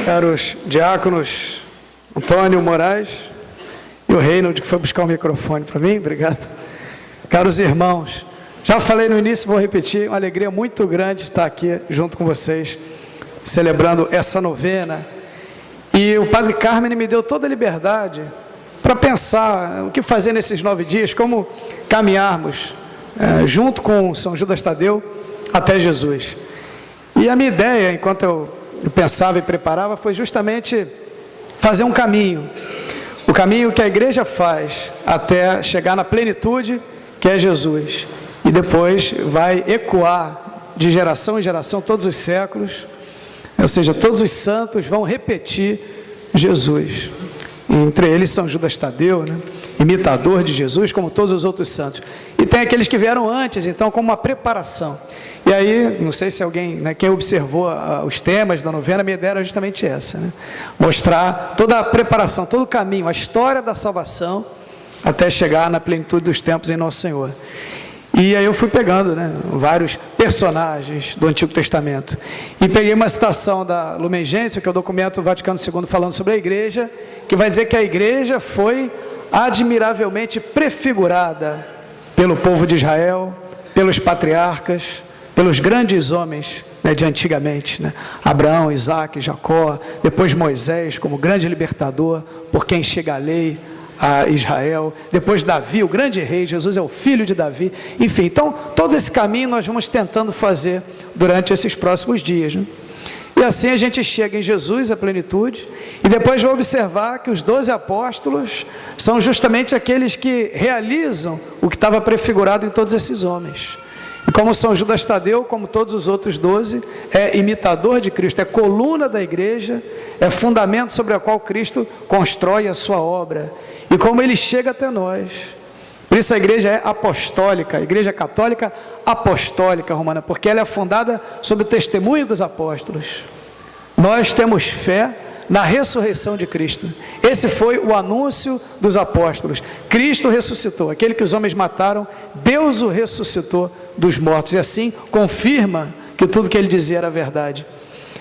Caros diáconos Antônio Moraes e o Reinaldo, que foi buscar o microfone para mim, obrigado. Caros irmãos, já falei no início, vou repetir, uma alegria muito grande estar aqui junto com vocês, celebrando essa novena. E o Padre Carmen me deu toda a liberdade para pensar o que fazer nesses 9 dias, como caminharmos junto com São Judas Tadeu até Jesus. E a minha ideia, enquanto eu pensava e preparava, foi justamente fazer um caminho, o caminho que a igreja faz até chegar na plenitude, que é Jesus, e depois vai ecoar de geração em geração, todos os séculos, ou seja, todos os santos vão repetir Jesus, entre eles São Judas Tadeu, né? Imitador de Jesus, como todos os outros santos, e tem aqueles que vieram antes, então, como uma preparação. E aí, não sei se alguém, quem observou os temas da novena, a minha ideia era justamente essa, né? Mostrar toda a preparação, todo o caminho, a história da salvação, até chegar na plenitude dos tempos em Nosso Senhor. E aí eu fui pegando, vários personagens do Antigo Testamento. E peguei uma citação da Lumen Gentium, que é o documento Vaticano II falando sobre a igreja, que vai dizer que a igreja foi admiravelmente prefigurada pelo povo de Israel, pelos patriarcas, pelos grandes homens de antigamente, Abraão, Isaac, Jacó, depois Moisés como grande libertador, por quem chega a lei a Israel, depois Davi, o grande rei, Jesus é o filho de Davi, enfim, então todo esse caminho nós vamos tentando fazer durante esses próximos dias, E assim a gente chega em Jesus, a plenitude, e depois vai observar que os 12 apóstolos são justamente aqueles que realizam o que estava prefigurado em todos esses homens. E como São Judas Tadeu, como todos os outros 12, é imitador de Cristo, é coluna da igreja, é fundamento sobre o qual Cristo constrói a sua obra. E como ele chega até nós. Por isso a igreja é apostólica, a igreja católica apostólica romana, porque ela é fundada sobre o testemunho dos apóstolos. Nós temos fé na ressurreição de Cristo. Esse foi o anúncio dos apóstolos. Cristo ressuscitou, aquele que os homens mataram, Deus o ressuscitou dos mortos, e assim confirma que tudo que ele dizia era verdade.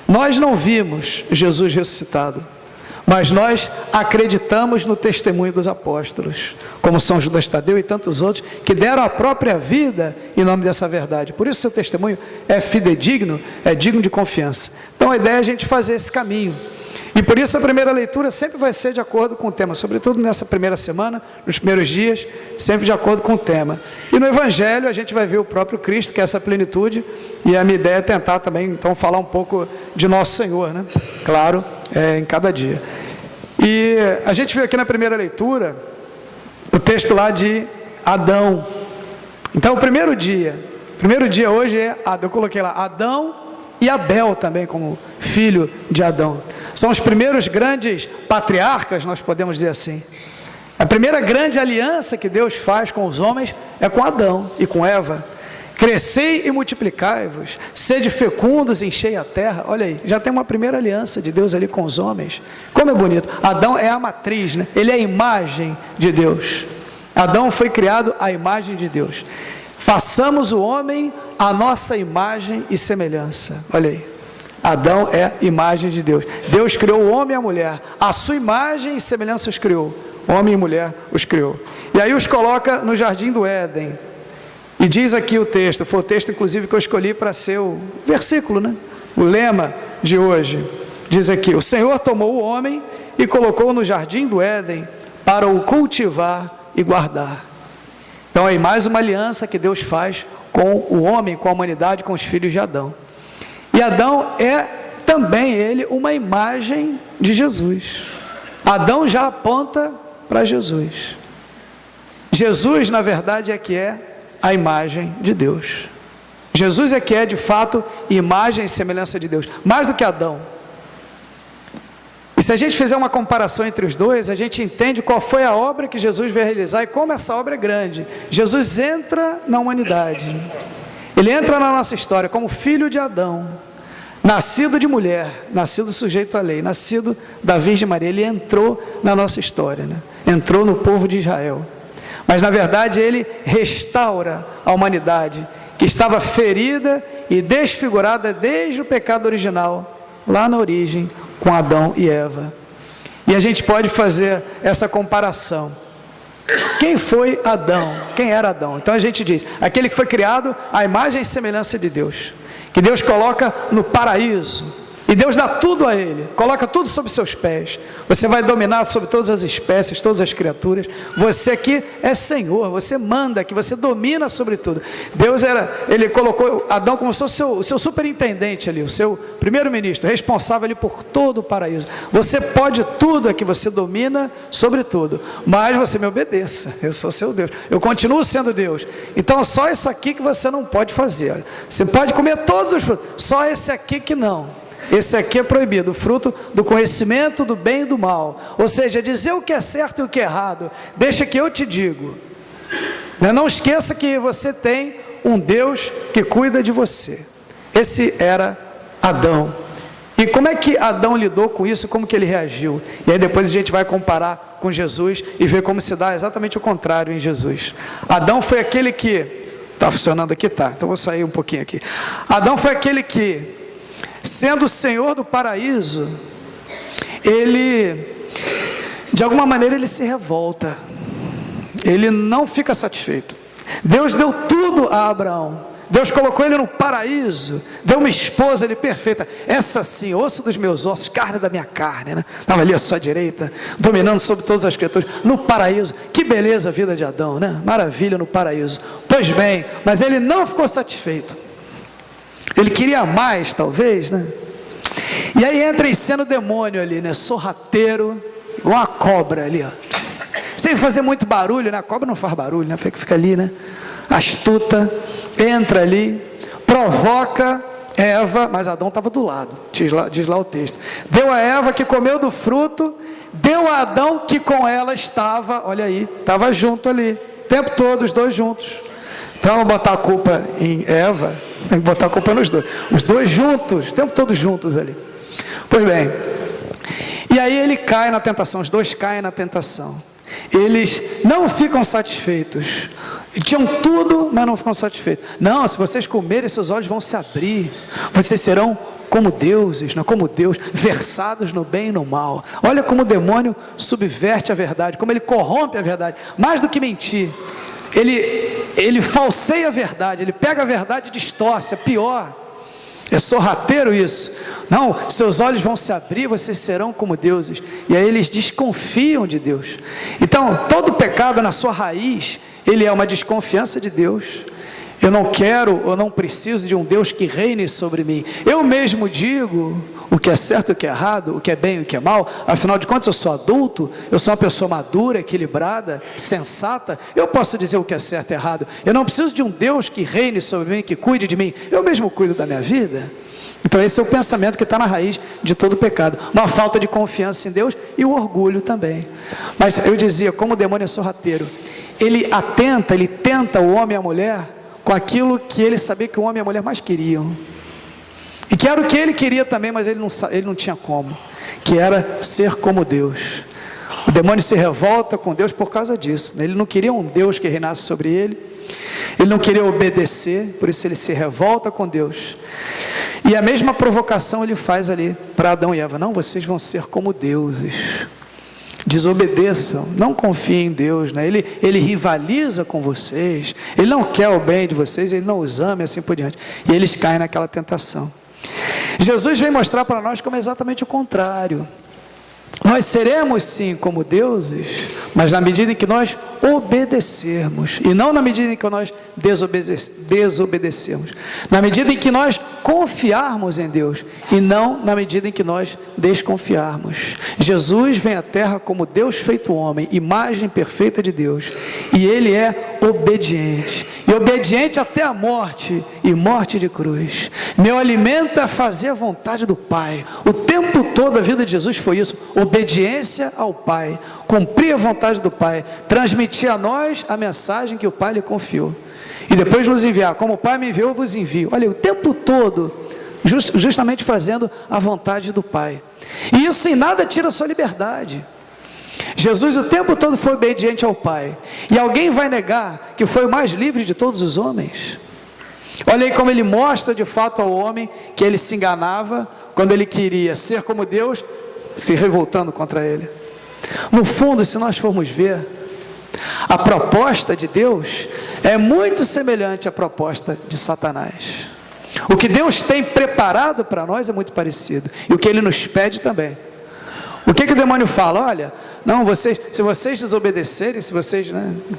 Nós não vimos Jesus ressuscitado, mas nós acreditamos no testemunho dos apóstolos, como São Judas Tadeu e tantos outros, que deram a própria vida em nome dessa verdade. Por isso seu testemunho é fidedigno, é digno de confiança. Então a ideia é a gente fazer esse caminho. E por isso a primeira leitura sempre vai ser de acordo com o tema, sobretudo nessa primeira semana, nos primeiros dias, sempre de acordo com o tema. E no Evangelho a gente vai ver o próprio Cristo, que é essa plenitude, e a minha ideia é tentar também, então, falar um pouco de Nosso Senhor, Claro, em cada dia. E a gente viu aqui na primeira leitura, o texto lá de Adão. Então o primeiro dia hoje é, eu coloquei lá, Adão e Abel também, como filho de Adão. São os primeiros grandes patriarcas, nós podemos dizer assim. A primeira grande aliança que Deus faz com os homens é com Adão e com Eva. Crescei e multiplicai-vos, sede fecundos e enchei a terra. Olha aí, já tem uma primeira aliança de Deus ali com os homens. Como é bonito. Adão é a matriz, Ele é a imagem de Deus. Adão foi criado à imagem de Deus. Façamos o homem a nossa imagem e semelhança. Olha aí. Adão é imagem de Deus. Deus criou o homem e a mulher. A sua imagem e semelhança os criou. Homem e mulher os criou. E aí os coloca no jardim do Éden. E diz aqui o texto, foi o texto inclusive que eu escolhi para ser o versículo, o lema de hoje. Diz aqui, o Senhor tomou o homem e colocou no jardim do Éden para o cultivar e guardar. Então é mais uma aliança que Deus faz com o homem, com a humanidade, com os filhos de Adão. E Adão é também ele uma imagem de Jesus. Adão já aponta para Jesus. Jesus, na verdade, é que é a imagem de Deus. Jesus é que é, de fato, imagem e semelhança de Deus, mais do que Adão. E se a gente fizer uma comparação entre os dois, a gente entende qual foi a obra que Jesus veio realizar e como essa obra é grande. Jesus entra na humanidade. Ele entra na nossa história como filho de Adão, nascido de mulher, nascido sujeito à lei, nascido da Virgem Maria. Ele entrou na nossa história, entrou no povo de Israel. Mas na verdade ele restaura a humanidade, que estava ferida e desfigurada desde o pecado original, lá na origem, com Adão e Eva. E a gente pode fazer essa comparação. Quem foi Adão? Quem era Adão? Então a gente diz, aquele que foi criado à imagem e semelhança de Deus, que Deus coloca no paraíso, e Deus dá tudo a ele, coloca tudo sob seus pés. Você vai dominar sobre todas as espécies, todas as criaturas. Você aqui é Senhor, você manda aqui, você domina sobre tudo. Ele colocou Adão como se fosse o seu superintendente ali, o seu primeiro-ministro, responsável ali por todo o paraíso. Você pode tudo aqui, você domina sobre tudo, mas você me obedeça, eu sou seu Deus, eu continuo sendo Deus. Então só isso aqui que você não pode fazer. Você pode comer todos os frutos, só esse aqui que não. Esse aqui é proibido, o fruto do conhecimento do bem e do mal, ou seja, dizer o que é certo e o que é errado. Deixa que eu te digo. Não esqueça que você tem um Deus que cuida de você. Esse era Adão. E como é que Adão lidou com isso, como que ele reagiu? E aí depois a gente vai comparar com Jesus e ver como se dá exatamente o contrário em Jesus. Adão foi aquele que... Está funcionando aqui? Tá, então vou sair um pouquinho aqui. Adão foi aquele que, sendo o Senhor do paraíso, ele, de alguma maneira, ele se revolta, ele não fica satisfeito. Deus deu tudo a Abraão, Deus colocou ele no paraíso, deu uma esposa ali perfeita, essa sim, osso dos meus ossos, carne da minha carne, né? Estava ali à sua direita, dominando sobre todas as criaturas, no paraíso. Que beleza a vida de Adão, né? Maravilha no paraíso. Pois bem, mas ele não ficou satisfeito. Ele queria mais, talvez, né? E aí entra em cena o demônio ali, né? Sorrateiro, igual uma cobra ali, ó. Sem fazer muito barulho, né? A cobra não faz barulho, né? Fica ali, né? Astuta, entra ali, provoca Eva, mas Adão estava do lado, diz lá o texto. Deu a Eva que comeu do fruto, deu a Adão que com ela estava, olha aí, estava junto ali, o tempo todo, os dois juntos. Então, botar a culpa em Eva, tem que botar a culpa nos dois. Os dois juntos, o tempo todo juntos ali. Pois bem, e aí ele cai na tentação, os dois caem na tentação. Eles não ficam satisfeitos. Tinham tudo, mas não ficam satisfeitos. Não, se vocês comerem, seus olhos vão se abrir. Vocês serão como deuses, não como Deus, versados no bem e no mal. Olha como o demônio subverte a verdade, como ele corrompe a verdade. Mais do que mentir, ele falseia a verdade, ele pega a verdade e distorce, é pior. É sorrateiro isso. Não, seus olhos vão se abrir, vocês serão como deuses. E aí eles desconfiam de Deus. Então, todo pecado na sua raiz, ele é uma desconfiança de Deus. Eu não quero, eu não preciso de um Deus que reine sobre mim. Eu mesmo digo o que é certo e o que é errado, o que é bem e o que é mal. Afinal de contas, eu sou adulto, eu sou uma pessoa madura, equilibrada, sensata. Eu posso dizer o que é certo e errado. Eu não preciso de um Deus que reine sobre mim, que cuide de mim. Eu mesmo cuido da minha vida. Então esse é o pensamento que está na raiz de todo o pecado. Uma falta de confiança em Deus e o orgulho também. Mas eu dizia, como o demônio é sorrateiro, ele tenta o homem e a mulher com aquilo que ele sabia que o homem e a mulher mais queriam. E que era o que ele queria também, mas ele não tinha como. Que era ser como Deus. O demônio se revolta com Deus por causa disso. Ele não queria um Deus que reinasse sobre ele. Ele não queria obedecer, por isso ele se revolta com Deus. E a mesma provocação ele faz ali para Adão e Eva. Não, vocês vão ser como deuses. Desobedeçam, não confiem em Deus, né? Ele rivaliza com vocês, ele não quer o bem de vocês, ele não os ama e assim por diante. E eles caem naquela tentação. Jesus vem mostrar para nós como é exatamente o contrário. Nós seremos sim como deuses, mas na medida em que nós obedecermos, e não na medida em que nós desobedecermos, na medida em que nós confiarmos em Deus, e não na medida em que nós desconfiarmos. Jesus vem à terra como Deus feito homem, imagem perfeita de Deus, e ele é obediente, e obediente até a morte, e morte de cruz. Meu alimento é fazer a vontade do Pai. O tempo todo a vida de Jesus foi isso, obediência ao Pai, cumprir a vontade do Pai, transmitir a nós a mensagem que o Pai lhe confiou, e depois nos enviar, como o Pai me enviou, eu vos envio. Olha, o tempo todo, justamente fazendo a vontade do Pai, e isso em nada tira a sua liberdade. Jesus o tempo todo foi obediente ao Pai, e alguém vai negar que foi o mais livre de todos os homens? Olha aí como ele mostra de fato ao homem que ele se enganava quando ele queria ser como Deus, se revoltando contra ele. No fundo, se nós formos ver, a proposta de Deus é muito semelhante à proposta de Satanás. O que Deus tem preparado para nós é muito parecido, e o que Ele nos pede também. O que o demônio fala? Olha, não, se vocês desobedecerem, se vocês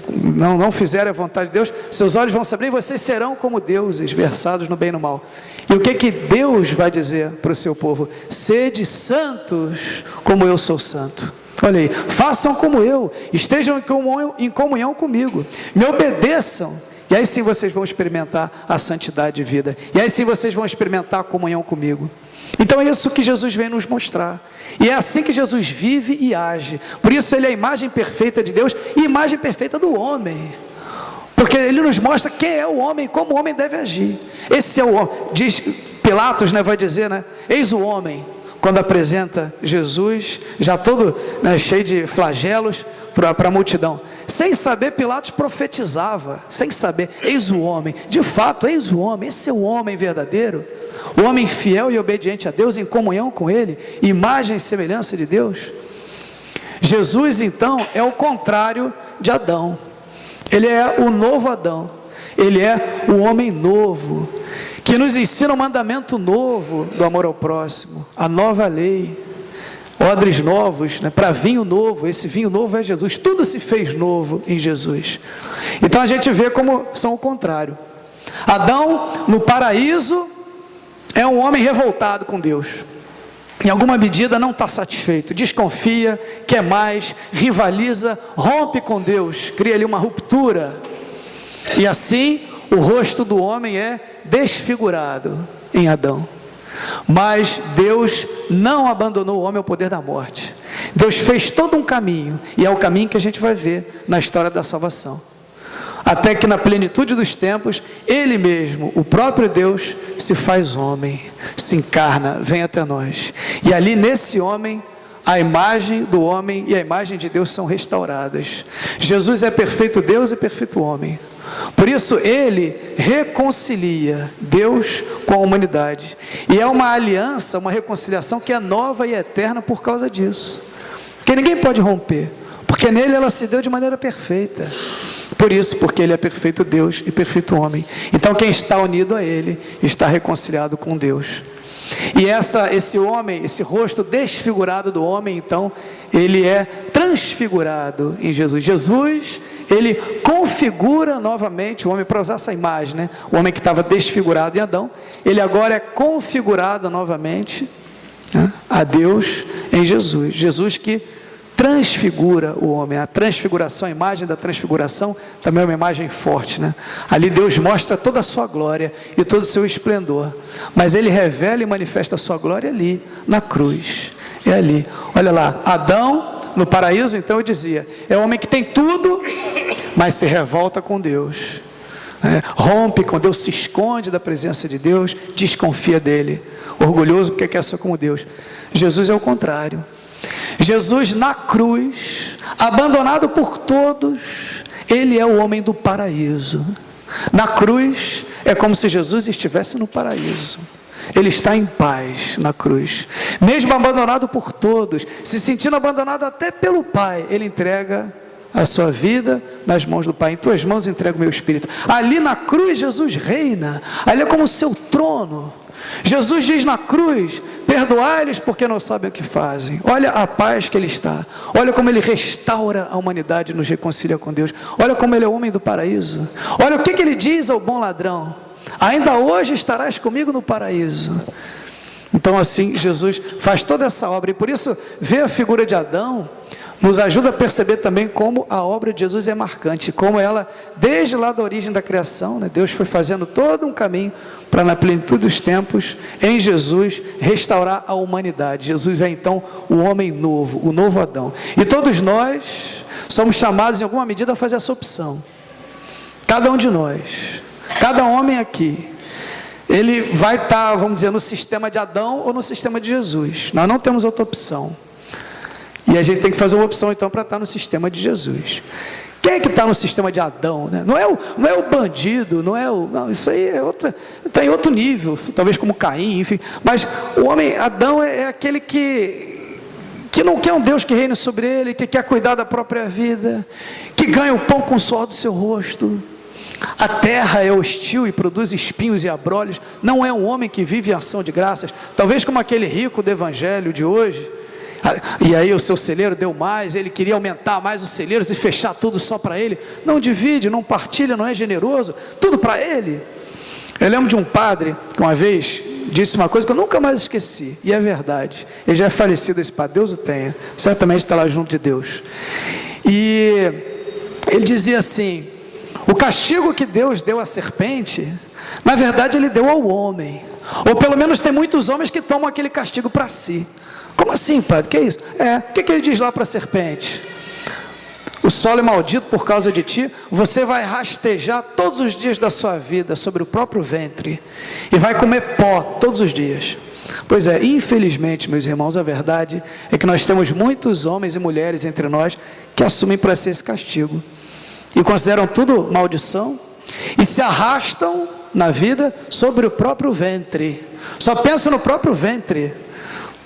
não fizerem a vontade de Deus, seus olhos vão se abrir e vocês serão como deuses, versados no bem e no mal. E o que Deus vai dizer para o seu povo? Sede santos como eu sou santo. Olha aí, façam como eu, estejam em comunhão comigo, me obedeçam, e aí sim vocês vão experimentar a santidade de vida, e aí sim vocês vão experimentar a comunhão comigo. Então é isso que Jesus vem nos mostrar, e é assim que Jesus vive e age. Por isso ele é a imagem perfeita de Deus e a imagem perfeita do homem, porque ele nos mostra quem é o homem, como o homem deve agir. Esse é o homem, diz Pilatos, vai dizer, eis o homem, quando apresenta Jesus, já todo cheio de flagelos para a multidão. Sem saber, Pilatos profetizava, sem saber, eis o homem, de fato, eis o homem, esse é o homem verdadeiro, o homem fiel e obediente a Deus, em comunhão com Ele, imagem e semelhança de Deus. Jesus então é o contrário de Adão, ele é o novo Adão, ele é o homem novo, que nos ensina um mandamento novo do amor ao próximo, a nova lei, odres novos, para vinho novo. Esse vinho novo é Jesus, tudo se fez novo em Jesus. Então a gente vê como são o contrário. Adão no paraíso é um homem revoltado com Deus, em alguma medida não está satisfeito, desconfia, quer mais, rivaliza, rompe com Deus, cria ali uma ruptura, e assim o rosto do homem é desfigurado em Adão. Mas Deus não abandonou o homem ao poder da morte. Deus fez todo um caminho, e é o caminho que a gente vai ver na história da salvação, até que na plenitude dos tempos, Ele mesmo, o próprio Deus, se faz homem, se encarna, vem até nós, e ali nesse homem, a imagem do homem e a imagem de Deus são restauradas. Jesus é perfeito Deus e perfeito homem. Por isso ele reconcilia Deus com a humanidade, e é uma aliança, uma reconciliação que é nova e eterna por causa disso, porque ninguém pode romper, porque nele ela se deu de maneira perfeita. Por isso, porque ele é perfeito Deus e perfeito homem, então quem está unido a ele está reconciliado com Deus. E esse homem, esse rosto desfigurado do homem, então ele é transfigurado em Jesus. Jesus, ele configura novamente o homem, para usar essa imagem, o homem que estava desfigurado em Adão, ele agora é configurado novamente a Deus em Jesus. Jesus que transfigura o homem. A transfiguração, a imagem da transfiguração também é uma imagem forte, ali Deus mostra toda a sua glória e todo o seu esplendor, mas ele revela e manifesta a sua glória ali na cruz. É ali, olha lá, Adão no paraíso, então eu dizia, é o homem que tem tudo, mas se revolta com Deus, rompe com Deus, se esconde da presença de Deus, desconfia dele, orgulhoso porque quer ser como Deus. Jesus é o contrário. Jesus na cruz, abandonado por todos, ele é o homem do paraíso. Na cruz é como se Jesus estivesse no paraíso, ele está em paz na cruz, mesmo abandonado por todos, se sentindo abandonado até pelo Pai, ele entrega a sua vida nas mãos do Pai. Em tuas mãos entrego o meu espírito. Ali na cruz Jesus reina, ali é como o seu trono. Jesus diz na cruz, perdoai-lhes porque não sabem o que fazem. Olha a paz que ele está, olha como ele restaura a humanidade e nos reconcilia com Deus, olha como ele é o homem do paraíso, olha o que ele diz ao bom ladrão, ainda hoje estarás comigo no paraíso. Então assim Jesus faz toda essa obra, e por isso ver a figura de Adão nos ajuda a perceber também como a obra de Jesus é marcante, como ela, desde lá da origem da criação, Deus foi fazendo todo um caminho para na plenitude dos tempos, em Jesus, restaurar a humanidade. Jesus é então o homem novo, o novo Adão, e todos nós somos chamados em alguma medida a fazer essa opção. Cada um de nós, cada homem aqui, ele vai estar, vamos dizer, no sistema de Adão ou no sistema de Jesus. Nós não temos outra opção, e a gente tem que fazer uma opção então para estar no sistema de Jesus. Quem é que está no sistema de Adão, né? Não é o bandido, não, isso aí está em outro nível, talvez como Caim, enfim. Mas o homem, Adão, é aquele que não quer um Deus que reine sobre ele, que quer cuidar da própria vida, que ganha o pão com o suor do seu rosto. A terra é hostil e produz espinhos e abrolhos. Não é um homem que vive em ação de graças, talvez como aquele rico do evangelho de hoje. E aí o seu celeiro deu mais, ele queria aumentar mais os celeiros e fechar tudo só para ele. Não divide, não partilha, não é generoso, tudo para ele. Eu lembro de um padre que uma vez disse uma coisa que eu nunca mais esqueci, e é verdade. Ele já é falecido, esse padre, Deus o tenha, certamente está lá junto de Deus. E ele dizia assim: o castigo que Deus deu à serpente, na verdade ele deu ao homem. Ou pelo menos tem muitos homens que tomam aquele castigo para si. Como assim, padre? Que é isso? O que ele diz lá para a serpente? O solo é maldito por causa de ti, você vai rastejar todos os dias da sua vida sobre o próprio ventre, e vai comer pó todos os dias. Pois é, infelizmente, meus irmãos, a verdade é que nós temos muitos homens e mulheres entre nós que assumem para si esse castigo, e consideram tudo maldição, e se arrastam na vida sobre o próprio ventre, só pensam no próprio ventre,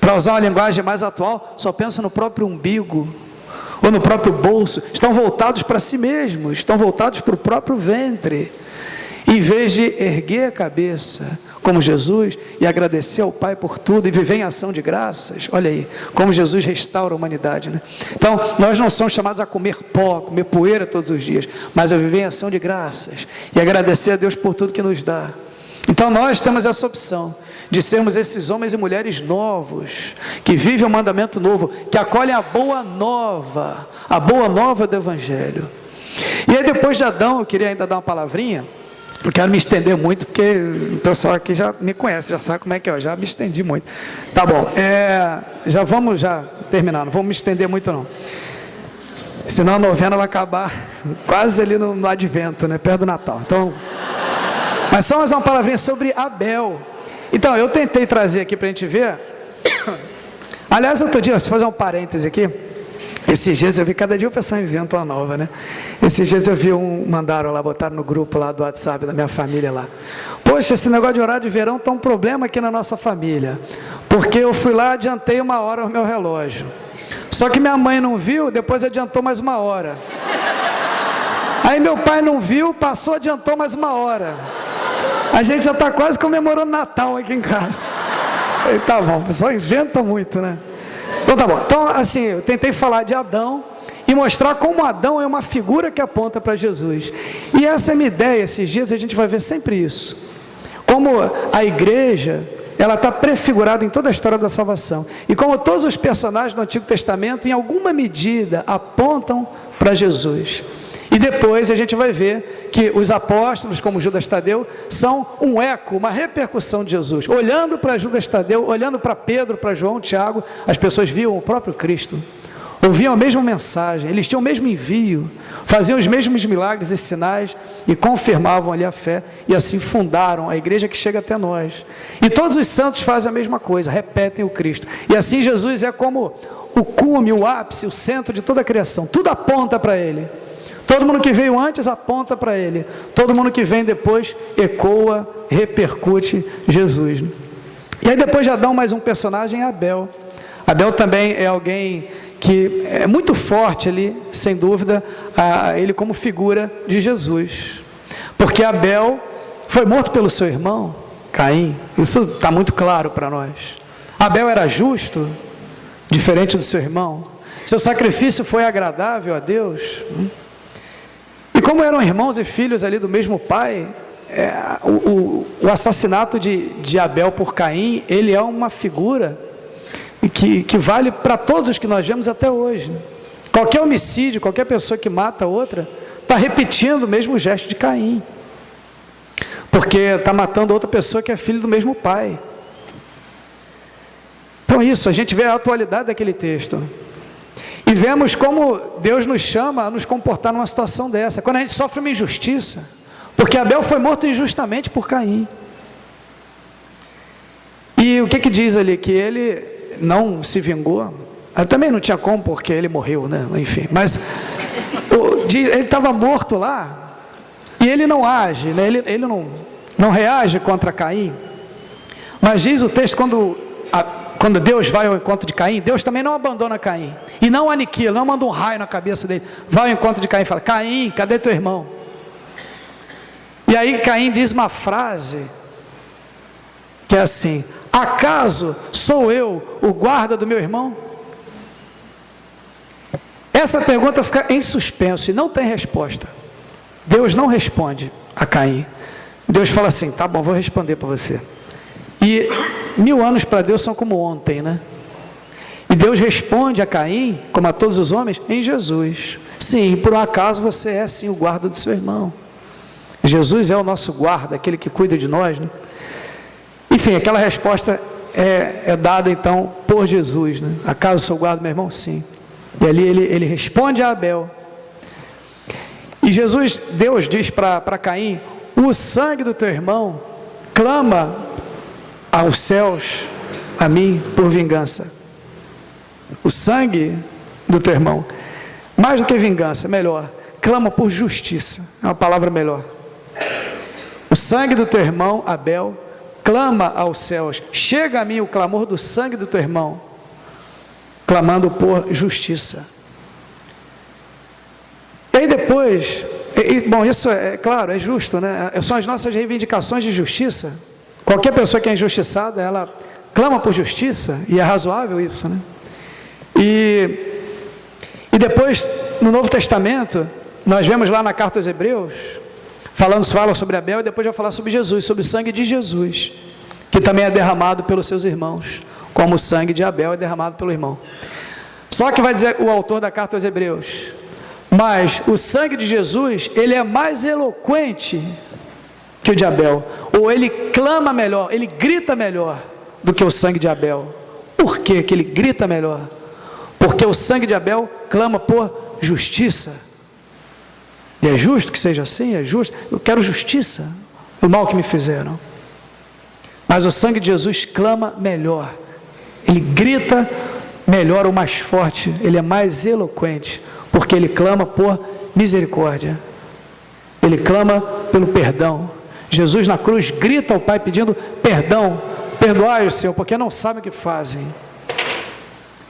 para usar uma linguagem mais atual, só pensam no próprio umbigo, ou no próprio bolso, estão voltados para si mesmos, estão voltados para o próprio ventre, em vez de erguer a cabeça, como Jesus, e agradecer ao Pai por tudo, e viver em ação de graças. Olha aí, como Jesus restaura a humanidade, né? Então, nós não somos chamados a comer pó, comer poeira todos os dias, mas a viver em ação de graças, e agradecer a Deus por tudo que nos dá. Então, nós temos essa opção, de sermos esses homens e mulheres novos, que vivem o mandamento novo, que acolhem a boa nova do Evangelho. E aí depois de Adão, eu queria ainda dar uma palavrinha, não quero me estender muito, porque o pessoal aqui já me conhece, já sabe como é que é, eu já me estendi muito. Tá bom, já vamos terminar, não vamos me estender muito não, senão a novena vai acabar quase ali no advento, né, perto do Natal. Então, mas só mais uma palavrinha sobre Abel. Então, eu tentei trazer aqui para a gente ver. Aliás, outro dia, se fazer um parêntese aqui, esses dias eu vi, cada dia o pessoal inventa uma nova, né? Esses dias eu vi mandaram lá, botaram no grupo lá do WhatsApp da minha família lá. Poxa, esse negócio de horário de verão está um problema aqui na nossa família, porque eu fui lá, adiantei 1 hora o meu relógio. Só que minha mãe não viu, depois adiantou mais 1 hora. Aí meu pai não viu, passou, adiantou mais 1 hora. A gente já está quase comemorando Natal aqui em casa. E tá bom, o pessoal inventa muito, né? Então tá bom. Então, assim, eu tentei falar de Adão e mostrar como Adão é uma figura que aponta para Jesus. E essa é a minha ideia, esses dias a gente vai ver sempre isso. Como a igreja, ela está prefigurada em toda a história da salvação. E como todos os personagens do Antigo Testamento, em alguma medida, apontam para Jesus. E depois a gente vai ver que os apóstolos, como Judas Tadeu, são um eco, uma repercussão de Jesus. Olhando para Judas Tadeu, olhando para Pedro, para João, Tiago, as pessoas viam o próprio Cristo, ouviam a mesma mensagem, eles tinham o mesmo envio, faziam os mesmos milagres e sinais e confirmavam ali a fé, e assim fundaram a igreja que chega até nós. E todos os santos fazem a mesma coisa, repetem o Cristo. E assim Jesus é como o cume, o ápice, o centro de toda a criação, tudo aponta para Ele. Todo mundo que veio antes aponta para Ele, todo mundo que vem depois ecoa, repercute Jesus. E aí depois de Adão, mais um personagem é Abel. Abel também é alguém que é muito forte ali, sem dúvida, ele como figura de Jesus, porque Abel foi morto pelo seu irmão Caim, isso está muito claro para nós. Abel era justo, diferente do seu irmão, seu sacrifício foi agradável a Deus. E como eram irmãos e filhos ali do mesmo pai, o assassinato de Abel por Caim, ele é uma figura que vale para todos os que nós vemos até hoje. Qualquer homicídio, qualquer pessoa que mata outra, está repetindo o mesmo gesto de Caim, porque está matando outra pessoa que é filho do mesmo pai. Então isso, a gente vê a atualidade daquele texto. E vemos como Deus nos chama a nos comportar numa situação dessa, quando a gente sofre uma injustiça, porque Abel foi morto injustamente por Caim. E o que diz ali? Que ele não se vingou. Também não tinha como, porque ele morreu, né? Enfim, mas ele estava morto lá, e ele não age, né? Ele não reage contra Caim, mas diz o texto, quando Deus vai ao encontro de Caim, Deus também não abandona Caim, e não aniquila, não manda um raio na cabeça dele, vai ao encontro de Caim e fala: Caim, cadê teu irmão? E aí Caim diz uma frase, que é assim: acaso sou eu o guarda do meu irmão? Essa pergunta fica em suspenso e não tem resposta. Deus não responde a Caim. Deus fala assim: tá bom, vou responder para você. E 1000 anos para Deus são como ontem, né? E Deus responde a Caim, como a todos os homens, em Jesus. Sim, por um acaso você é sim o guarda do seu irmão. Jesus é o nosso guarda, aquele que cuida de nós, né? Enfim, aquela resposta é dada então por Jesus, né? Acaso sou guarda do meu irmão? Sim. E ali ele responde a Abel. E Deus diz para Caim: o sangue do teu irmão clama aos céus, a mim, por vingança. O sangue do teu irmão, mais do que vingança, melhor, clama por justiça, é uma palavra melhor. O sangue do teu irmão, Abel, clama aos céus, chega a mim o clamor do sangue do teu irmão, clamando por justiça. E aí depois, bom, isso é claro, é justo, né? São as nossas reivindicações de justiça. Qualquer pessoa que é injustiçada, ela clama por justiça, e é razoável isso, né? E depois, no Novo Testamento, nós vemos lá na carta aos Hebreus, fala sobre Abel, e depois vai falar sobre Jesus, sobre o sangue de Jesus, que também é derramado pelos seus irmãos, como o sangue de Abel é derramado pelo irmão. Só que vai dizer o autor da carta aos Hebreus: mas o sangue de Jesus, ele é mais eloquente que o de Abel, ou ele clama melhor, ele grita melhor do que o sangue de Abel. Por que ele grita melhor? Porque o sangue de Abel clama por justiça, e é justo que seja assim, é justo, eu quero justiça, o mal que me fizeram. Mas o sangue de Jesus clama melhor, ele grita melhor, ou mais forte, ele é mais eloquente, porque ele clama por misericórdia, ele clama pelo perdão. Jesus na cruz grita ao Pai pedindo perdão: perdoai-os, Senhor, porque não sabem o que fazem.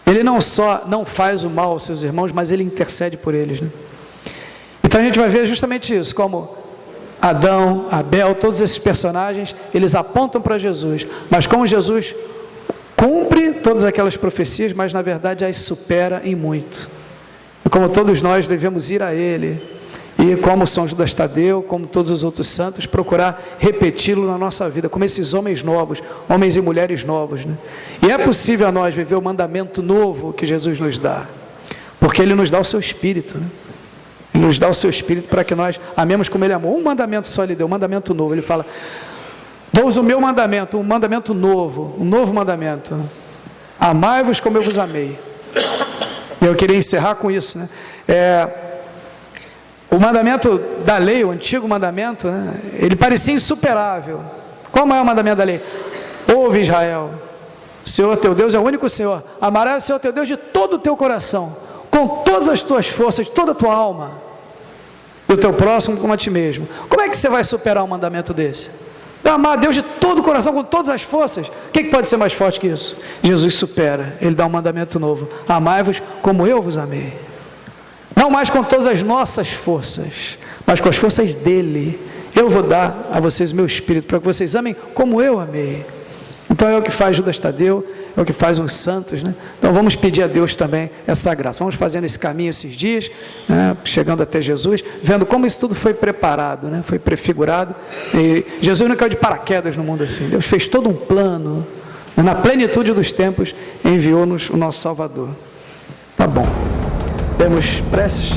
Ele não só não faz o mal aos seus irmãos, mas ele intercede por eles, né? Então a gente vai ver justamente isso, como Adão, Abel, todos esses personagens, eles apontam para Jesus, mas como Jesus cumpre todas aquelas profecias, mas na verdade as supera em muito. E como todos nós devemos ir a Ele, e como São Judas Tadeu, como todos os outros santos, procurar repeti-lo na nossa vida, como esses homens novos, homens e mulheres novos, né? E é possível a nós viver o mandamento novo que Jesus nos dá, porque Ele nos dá o seu Espírito, né? Ele nos dá o seu Espírito para que nós amemos como Ele amou. Um mandamento só Ele deu, um mandamento novo. Ele fala: dou-vos o meu mandamento, um mandamento novo, um novo mandamento: amai-vos como eu vos amei. E eu queria encerrar com isso, né? O mandamento da lei, o antigo mandamento, né, ele parecia insuperável. Qual é o mandamento da lei? Ouve, Israel, o Senhor teu Deus é o único Senhor. Amarás o Senhor teu Deus de todo o teu coração, com todas as tuas forças, de toda a tua alma, e o teu próximo como a ti mesmo. Como é que você vai superar um mandamento desse? Amar a Deus de todo o coração, com todas as forças. O que pode ser mais forte que isso? Jesus supera, Ele dá um mandamento novo: amai-vos como eu vos amei. Não mais com todas as nossas forças, mas com as forças dEle. Eu vou dar a vocês o meu Espírito, para que vocês amem como eu amei. Então é o que faz Judas Tadeu, é o que faz os santos, né? Então vamos pedir a Deus também essa graça. Vamos fazendo esse caminho esses dias, né? Chegando até Jesus, vendo como isso tudo foi preparado, né? Foi prefigurado. E Jesus não caiu de paraquedas no mundo assim. Deus fez todo um plano, né? Na plenitude dos tempos enviou-nos o nosso Salvador. Tá bom. Temos preces?